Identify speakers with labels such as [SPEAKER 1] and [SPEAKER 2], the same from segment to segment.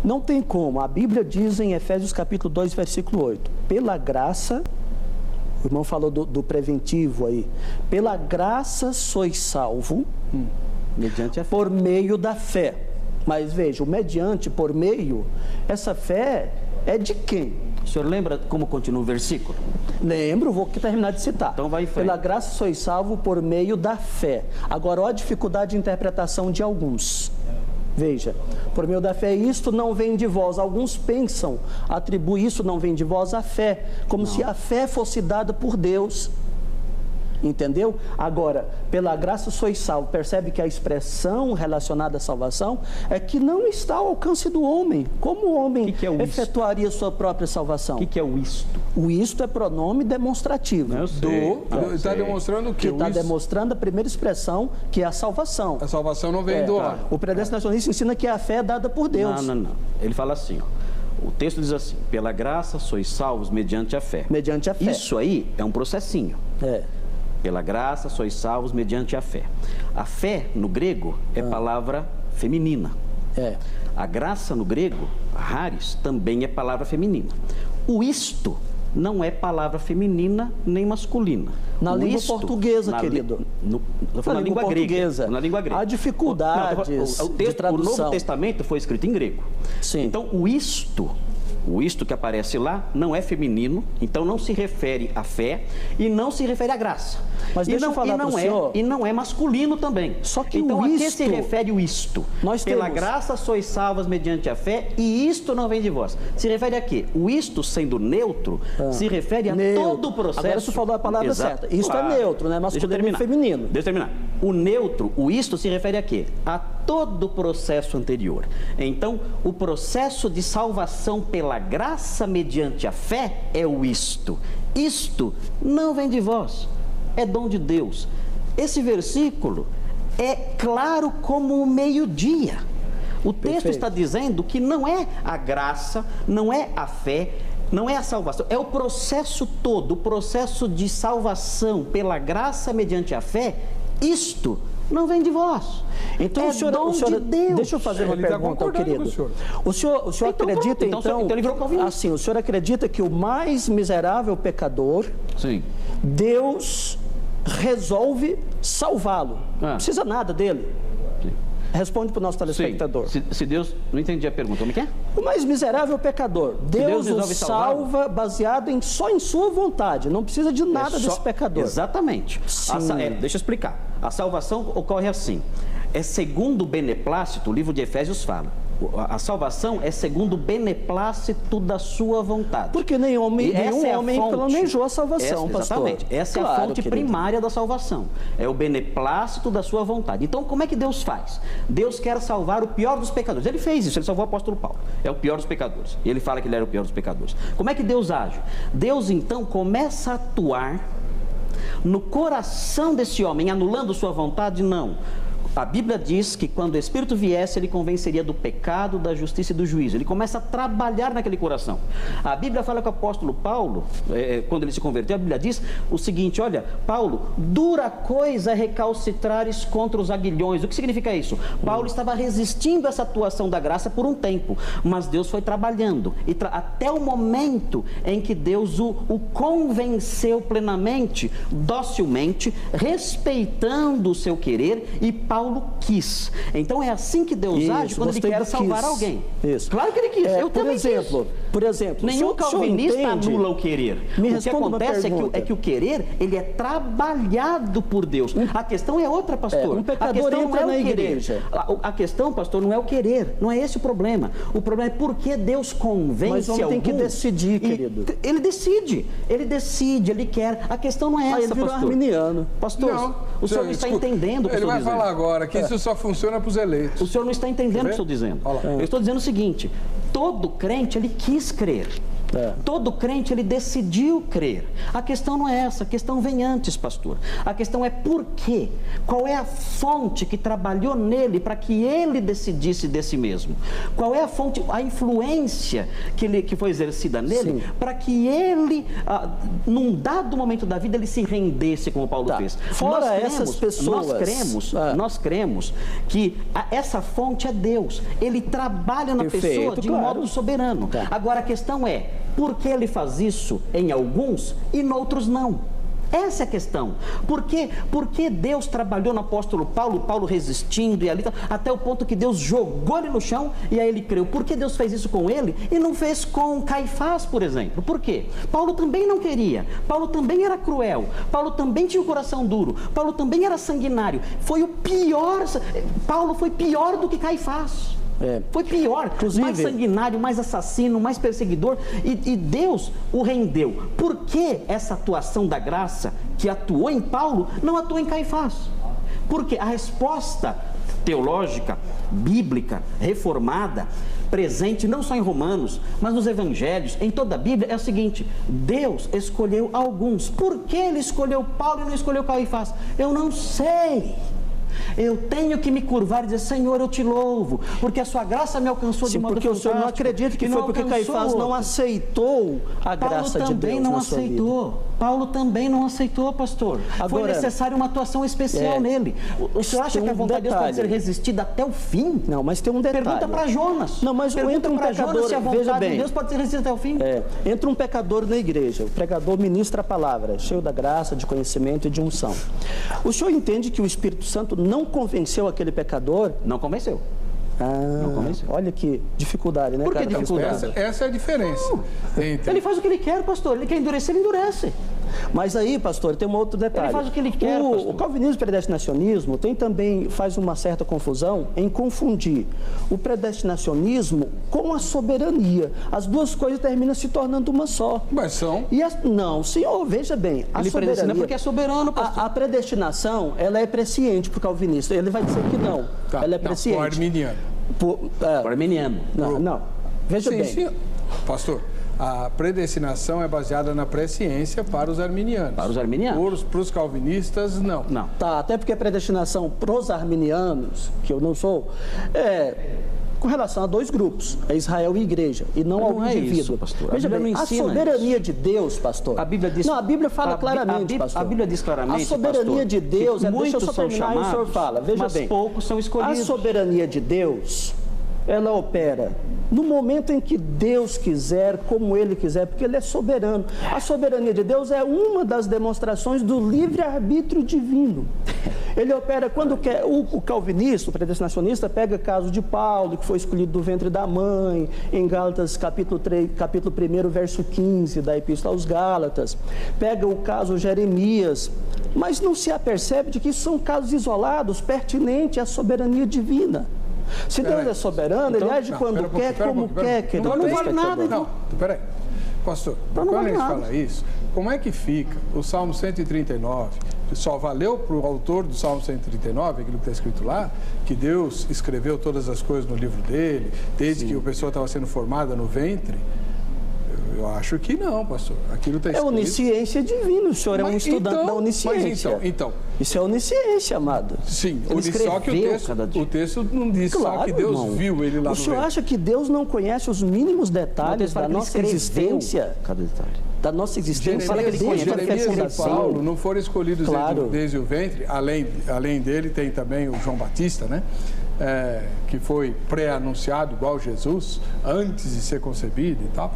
[SPEAKER 1] Não tem como. A Bíblia diz em Efésios capítulo 2, versículo 8. Pela graça, o irmão falou do preventivo aí. Pela graça sois salvo,
[SPEAKER 2] mediante a fé.
[SPEAKER 1] por meio da fé. Mas veja, o mediante, por meio, essa fé é de quem?
[SPEAKER 2] O senhor lembra como continua o versículo?
[SPEAKER 1] Lembro, vou terminar de citar.
[SPEAKER 2] Então vai em frente.
[SPEAKER 1] Pela graça sois salvo por meio da fé. Agora, olha a dificuldade de interpretação de alguns. Veja, por meio da fé, isto não vem de vós. Alguns pensam, atribuem isso não vem de vós à fé, como se a fé fosse dada por Deus. Entendeu? Agora, pela graça sois salvo. Percebe que a expressão relacionada à salvação é que não está ao alcance do homem. Como o homem efetuaria sua própria salvação?
[SPEAKER 2] O que é o isto?
[SPEAKER 1] O isto é pronome demonstrativo.
[SPEAKER 3] Eu sei. Está demonstrando o quê?
[SPEAKER 1] Está demonstrando a primeira expressão, que é a salvação.
[SPEAKER 3] A salvação não vem do homem.
[SPEAKER 1] O predestinacionista ensina que a fé é dada por Deus.
[SPEAKER 2] Não. Ele fala assim, ó. O texto diz assim: pela graça sois salvos mediante a fé.
[SPEAKER 1] Mediante a fé.
[SPEAKER 2] Isso aí é um processinho. Pela graça sois salvos mediante a fé. A fé, no grego, é palavra feminina. A graça, no grego, haris, também é palavra feminina. O isto não é palavra feminina nem masculina.
[SPEAKER 1] Na língua portuguesa, querido.
[SPEAKER 2] Na língua portuguesa. Na língua grega.
[SPEAKER 1] Há dificuldades de tradução.
[SPEAKER 2] O Novo Testamento foi escrito em grego.
[SPEAKER 1] Sim.
[SPEAKER 2] Então, o isto que aparece lá não é feminino, então não se refere à fé e não se refere à graça.
[SPEAKER 1] Mas deixa eu falar para o senhor.
[SPEAKER 2] E não é masculino também.
[SPEAKER 1] Só que
[SPEAKER 2] então,
[SPEAKER 1] o
[SPEAKER 2] a
[SPEAKER 1] isto,
[SPEAKER 2] que se refere o isto? Pela graça sois salvas mediante a fé e isto não vem de vós. Se refere a quê? O isto, sendo neutro, se refere a todo o processo.
[SPEAKER 1] Agora você falou a palavra certa. Isto é neutro, né? Masculino e feminino.
[SPEAKER 2] Deixa eu terminar. O neutro, o isto, se refere a quê? A todo o processo anterior. Então, o processo de salvação pela graça mediante a fé é o isto. Isto não vem de vós, é dom de Deus. Esse versículo é claro como o meio-dia. O texto está dizendo que não é a graça, não é a fé, não é a salvação, é o processo todo, o processo de salvação pela graça mediante a fé. Isto não vem de vós. Então,
[SPEAKER 1] é
[SPEAKER 2] o senhor, dom de Deus.
[SPEAKER 1] Deixa eu fazer uma pergunta ao querido. O senhor acredita, então ele virou calvinista. Assim, o senhor acredita que o mais miserável pecador, Deus resolve salvá-lo? Não precisa nada dele. Responde para o nosso telespectador.
[SPEAKER 2] Se Deus... Não entendi a pergunta. Como é que é?
[SPEAKER 1] O mais miserável pecador. Deus o salva baseado só em sua vontade. Não precisa de nada desse pecador.
[SPEAKER 2] Exatamente. Deixa eu explicar. A salvação ocorre assim. É segundo o beneplácito, o livro de Efésios fala. A salvação é segundo o beneplácito da sua vontade.
[SPEAKER 1] Porque nenhum homem planejou a salvação, pastor.
[SPEAKER 2] Exatamente. Essa é a fonte primária da salvação. É o beneplácito da sua vontade. Então, como é que Deus faz? Deus quer salvar o pior dos pecadores. Ele fez isso, ele salvou o apóstolo Paulo. É o pior dos pecadores. E ele fala que ele era o pior dos pecadores. Como é que Deus age? Deus, então, começa a atuar no coração desse homem, anulando sua vontade? Não. A Bíblia diz que quando o Espírito viesse, ele convenceria do pecado, da justiça e do juízo. Ele começa a trabalhar naquele coração. A Bíblia fala que o apóstolo Paulo, quando ele se converteu, a Bíblia diz o seguinte: olha, Paulo, dura coisa é recalcitrares contra os aguilhões. O que significa isso? Paulo estava resistindo a essa atuação da graça por um tempo, mas Deus foi trabalhando. Até o momento em que Deus o convenceu plenamente, docilmente, respeitando o seu querer, e Paulo quis. Então é assim que Deus age quando ele quer salvar alguém.
[SPEAKER 1] Isso.
[SPEAKER 2] Claro que ele quis. Eu também
[SPEAKER 1] por exemplo,
[SPEAKER 2] nenhum calvinista anula o querer. O que acontece é que o querer, ele é trabalhado por Deus. A questão é outra, pastor.
[SPEAKER 1] Um pecador entra na igreja.
[SPEAKER 2] A questão, pastor, não é o querer. Não é esse o problema. O problema é porque Deus convence alguém.
[SPEAKER 1] Mas tem que decidir, querido.
[SPEAKER 2] Ele decide, ele quer. A questão não é essa,
[SPEAKER 1] ele virou
[SPEAKER 2] pastor.
[SPEAKER 1] Arminiano.
[SPEAKER 2] Pastor, o senhor não está entendendo o que eu estou dizendo.
[SPEAKER 3] Ele vai falar agora que isso só funciona para os eleitos.
[SPEAKER 2] O senhor não está entendendo o que eu estou dizendo. Eu estou dizendo o seguinte: todo crente, ele quis crer. Todo crente, ele decidiu crer. A questão não é essa, a questão vem antes, pastor. A questão é por quê? Qual é a fonte que trabalhou nele para que ele decidisse de si mesmo? Qual é a fonte, a influência que foi exercida nele para que ele, num dado momento da vida, ele se rendesse, como Paulo fez?
[SPEAKER 1] Fora essas pessoas...
[SPEAKER 2] Nós cremos que essa fonte é Deus. Ele trabalha na pessoa de modo soberano. Agora, a questão é, por que ele faz isso em alguns e em outros não? Essa é a questão. Por que Deus trabalhou no apóstolo Paulo resistindo e ali, até o ponto que Deus jogou ele no chão e aí ele creu? Por que Deus fez isso com ele e não fez com Caifás, por exemplo? Por quê? Paulo também não queria. Paulo também era cruel. Paulo também tinha o coração duro. Paulo também era sanguinário. Foi o pior. Paulo foi pior do que Caifás. Foi pior, inclusive, mais sanguinário, mais assassino, mais perseguidor, e Deus o rendeu. Por que essa atuação da graça que atuou em Paulo não atuou em Caifás? Porque a resposta teológica, bíblica, reformada, presente não só em Romanos, mas nos evangelhos, em toda a Bíblia, é o seguinte: Deus escolheu alguns. Por que ele escolheu Paulo e não escolheu Caifás? Eu não sei. Eu tenho que me curvar e dizer: Senhor, eu te louvo, porque a sua graça me alcançou de modo
[SPEAKER 1] porque
[SPEAKER 2] fantástico.
[SPEAKER 1] O Senhor não acredita que foi porque Caifás não aceitou a graça de Deus na sua vida.
[SPEAKER 2] Paulo também não aceitou, pastor. Agora, foi necessária uma atuação especial nele. O senhor acha que a vontade de Deus pode ser resistida até o fim?
[SPEAKER 1] Não, mas tem um detalhe.
[SPEAKER 2] Pergunta para Jonas.
[SPEAKER 1] Não, mas entra um pecador,
[SPEAKER 2] se a vontade de Deus pode ser resistida até o fim.
[SPEAKER 1] Entra um pecador na igreja. O pregador ministra a palavra, cheio da graça, de conhecimento e de unção. O senhor entende que o Espírito Santo não convenceu aquele pecador?
[SPEAKER 2] Não convenceu.
[SPEAKER 1] Não convenceu. Olha que dificuldade, né?
[SPEAKER 2] Por que dificuldade?
[SPEAKER 3] Essa é a diferença.
[SPEAKER 2] Ele faz o que ele quer, pastor. Ele quer endurecer, ele endurece.
[SPEAKER 1] Mas aí, pastor, tem um outro detalhe.
[SPEAKER 2] Ele faz o que ele quer,
[SPEAKER 1] o calvinismo e predestinacionismo faz uma certa confusão em confundir o predestinacionismo com a soberania. As duas coisas terminam se tornando uma só.
[SPEAKER 3] Mas são?
[SPEAKER 1] Não, senhor, veja bem.
[SPEAKER 2] Ele predestina porque é soberano, pastor.
[SPEAKER 1] A predestinação, ela é presciente para o calvinista. Ele vai dizer que não. Ela é presciente.
[SPEAKER 3] O arminiano.
[SPEAKER 2] O arminiano.
[SPEAKER 1] Não. Veja bem.
[SPEAKER 3] Sim. Pastor, a predestinação é baseada na presciência para os arminianos.
[SPEAKER 2] Para os arminianos.
[SPEAKER 3] Para os calvinistas, não.
[SPEAKER 1] Até porque a predestinação para os arminianos, que eu não sou, com relação a dois grupos, é Israel e igreja, e não ao indivíduo.
[SPEAKER 2] Isso, pastor.
[SPEAKER 1] Veja bem, a soberania de Deus, pastor.
[SPEAKER 2] A Bíblia diz.
[SPEAKER 1] Não, a Bíblia fala claramente, pastor.
[SPEAKER 2] A Bíblia diz claramente,
[SPEAKER 1] a soberania de Deus deixa eu só terminar e o senhor fala. Veja bem,
[SPEAKER 2] poucos são escolhidos.
[SPEAKER 1] A soberania de Deus, ela opera no momento em que Deus quiser, como Ele quiser, porque Ele é soberano. A soberania de Deus é uma das demonstrações do livre-arbítrio divino. Ele opera quando quer. O calvinista, o predestinacionista, pega o caso de Paulo, que foi escolhido do ventre da mãe, em Gálatas capítulo 1, verso 15 da Epístola aos Gálatas. Pega o caso Jeremias, mas não se apercebe de que isso são casos isolados, pertinentes à soberania divina. Se Deus é soberano, Ele age quando quer, como quer.
[SPEAKER 2] Então não vale nada.
[SPEAKER 3] Não, peraí. Pastor, quando a gente fala isso, como é que fica o Salmo 139? Só valeu para o autor do Salmo 139, aquilo que está escrito lá, que Deus escreveu todas as coisas no livro dele, desde que a pessoa estava sendo formada no ventre? Eu acho que não, pastor. Aquilo está escrito.
[SPEAKER 1] É onisciência divina. O senhor é um estudante da onisciência.
[SPEAKER 3] Mas então.
[SPEAKER 1] Isso é onisciência, amado.
[SPEAKER 3] Sim, só que o texto não diz só que Deus viu ele lá no ventre.
[SPEAKER 1] O senhor acha que Deus não conhece os mínimos detalhes da nossa existência?
[SPEAKER 2] Cada detalhe.
[SPEAKER 1] Da nossa existência.
[SPEAKER 3] Jeremias e Paulo não foram escolhidos desde o ventre. Além dele, tem também o João Batista, né? Que foi pré-anunciado igual Jesus, antes de ser concebido e tal.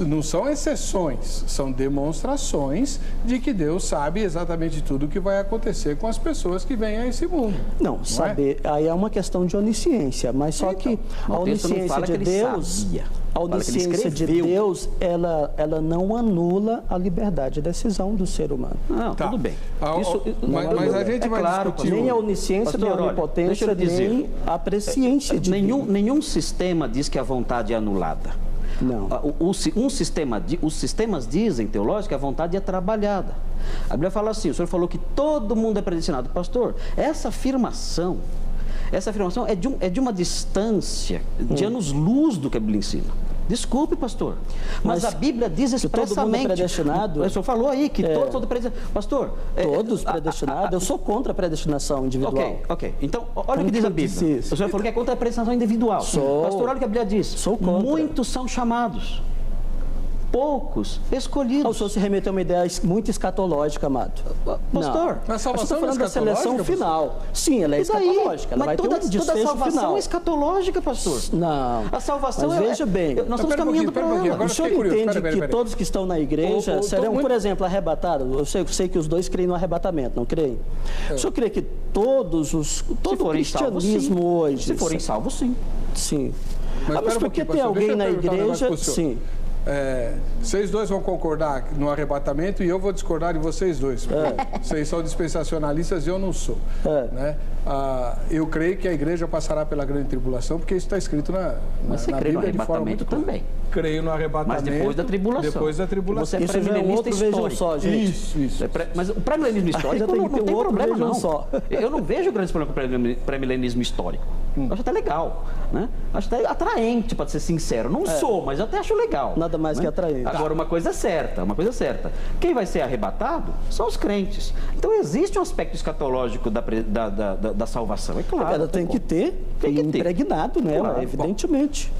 [SPEAKER 3] Não são exceções, são demonstrações de que Deus sabe exatamente tudo o que vai acontecer com as pessoas que vêm a esse mundo.
[SPEAKER 1] Não saber, aí é uma questão de onisciência, mas só que a onisciência de Deus... A onisciência de Deus, ela não anula a liberdade de decisão do ser humano.
[SPEAKER 2] Não, tudo bem.
[SPEAKER 3] Mas a gente vai discutir...
[SPEAKER 1] Nem a onisciência, nem a onipotência, nem a presciência de Deus.
[SPEAKER 2] Nenhum sistema diz que a vontade é anulada.
[SPEAKER 1] Não.
[SPEAKER 2] Os sistemas dizem, teológicos, que a vontade é trabalhada. A Bíblia fala assim, o senhor falou que todo mundo é predestinado. Pastor, essa afirmação é de uma distância de anos-luz do que a Bíblia ensina. Desculpe, pastor. Mas a Bíblia diz expressamente...
[SPEAKER 1] todo mundo é predestinado?
[SPEAKER 2] O senhor falou aí que todos são predestinados. Pastor...
[SPEAKER 1] Todos predestinados? Eu sou contra a predestinação individual.
[SPEAKER 2] Ok. Então, olha o que diz a Bíblia. O senhor falou que é contra a predestinação individual. Pastor, olha o que a Bíblia diz.
[SPEAKER 1] Sou contra.
[SPEAKER 2] Muitos são chamados, poucos escolhidos.
[SPEAKER 1] O senhor se remeteu a uma ideia muito escatológica, amado.
[SPEAKER 2] Pastor,
[SPEAKER 3] mas a salvação
[SPEAKER 1] eu estou falando da seleção final. Sim, ela é escatológica. Ela vai ter um desfecho
[SPEAKER 2] toda a salvação
[SPEAKER 1] final.
[SPEAKER 2] É escatológica, pastor.
[SPEAKER 1] Não.
[SPEAKER 2] A salvação
[SPEAKER 1] mas veja bem.
[SPEAKER 2] Nós estamos caminhando para ela.
[SPEAKER 1] O senhor entende que todos que estão na igreja serão, por exemplo, arrebatados? Eu sei que os dois creem no arrebatamento, não creem? O senhor crê que todo o cristianismo hoje...
[SPEAKER 2] Se forem salvos, sim.
[SPEAKER 1] Sim. Mas porque tem alguém na igreja... Sim.
[SPEAKER 3] Vocês dois vão concordar no arrebatamento e eu vou discordar de vocês dois. Vocês são dispensacionalistas e eu não sou. Né? Eu creio que a igreja passará pela grande tribulação, porque isso está escrito na Bíblia.
[SPEAKER 2] No arrebatamento também.
[SPEAKER 3] Creio no arrebatamento.
[SPEAKER 2] Mas depois da tribulação.
[SPEAKER 3] Depois da tribulação.
[SPEAKER 2] Você é premilenista histórico.
[SPEAKER 1] Só, gente.
[SPEAKER 3] Isso.
[SPEAKER 2] Mas o premilenismo histórico não tem problema, não.
[SPEAKER 1] Só.
[SPEAKER 2] Eu não vejo grandes problemas com o premilenismo histórico. Acho até legal, né? Acho até atraente, para ser sincero. Não sou, mas até acho legal.
[SPEAKER 1] Nada mais que atraente.
[SPEAKER 2] Agora, uma coisa é certa. Quem vai ser arrebatado são os crentes. Então, existe um aspecto escatológico da salvação, é claro.
[SPEAKER 1] Ela tem que ter impregnado nela, evidentemente.